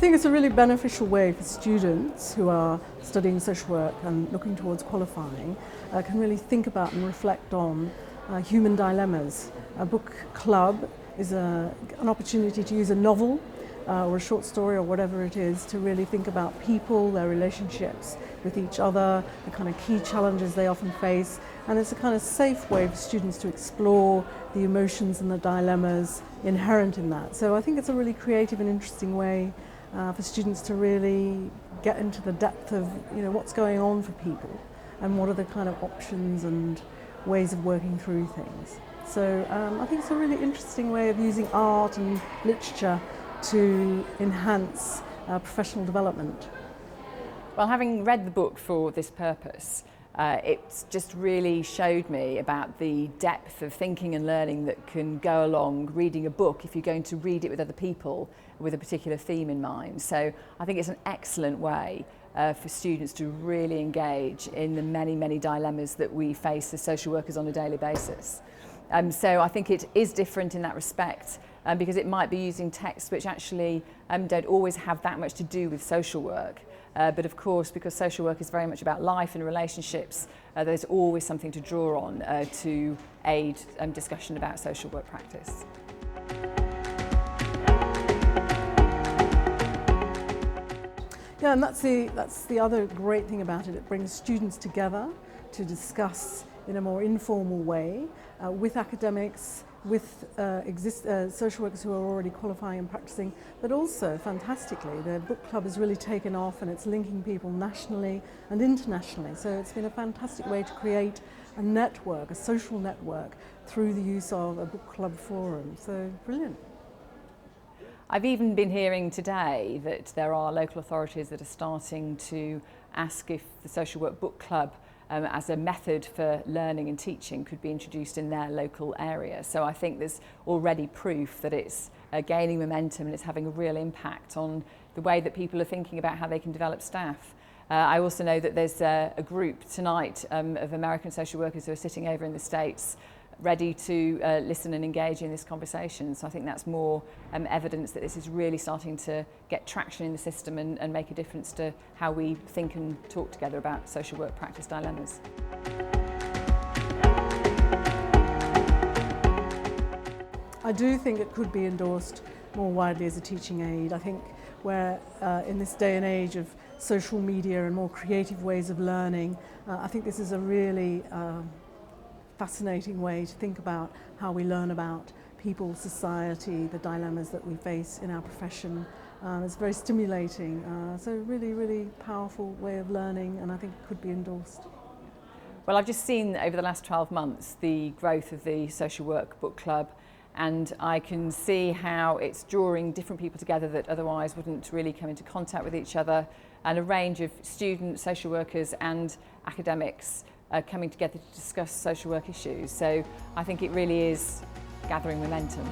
think it's a really beneficial way for students who are studying social work and looking towards qualifying can really think about and reflect on human dilemmas. A book club is an opportunity to use a novel or a short story or whatever it is to really think about people, their relationships with each other, the kind of key challenges they often face, and it's a kind of safe way for students to explore the emotions and the dilemmas inherent in that. So I think it's a really creative and interesting way for students to really get into the depth of what's going on for people and what are the kind of options and ways of working through things. So I think it's a really interesting way of using art and literature to enhance professional development. Well, having read the book for this purpose, it just really showed me about the depth of thinking and learning that can go along reading a book if you're going to read it with other people with a particular theme in mind. So I think it's an excellent way for students to really engage in the many, many dilemmas that we face as social workers on a daily basis. So I think it is different in that respect because it might be using texts which actually don't always have that much to do with social work. But of course, because social work is very much about life and relationships, there's always something to draw on to aid discussion about social work practice. Yeah, and that's the other great thing about it. It brings students together to discuss in a more informal way with academics, with social workers who are already qualifying and practicing, but also, fantastically, the book club has really taken off and it's linking people nationally and internationally. So it's been a fantastic way to create a network, a social network, through the use of a book club forum. So brilliant. I've even been hearing today that there are local authorities that are starting to ask if the social work book club as a method for learning and teaching could be introduced in their local area. So I think there's already proof that it's gaining momentum and it's having a real impact on the way that people are thinking about how they can develop staff. I also know that there's a group tonight of American social workers who are sitting over in the States ready to listen and engage in this conversation. So I think that's more evidence that this is really starting to get traction in the system and make a difference to how we think and talk together about social work practice dilemmas. I do think it could be endorsed more widely as a teaching aid. I think where in this day and age of social media and more creative ways of learning, I think this is a really fascinating way to think about how we learn about people, society, the dilemmas that we face in our profession. It's very stimulating, so really, really powerful way of learning, and I think it could be endorsed. Well, I've just seen over the last 12 months the growth of the Social Work Book Club, and I can see how it's drawing different people together that otherwise wouldn't really come into contact with each other, and a range of students, social workers and academics coming together to discuss social work issues. So I think it really is gathering momentum.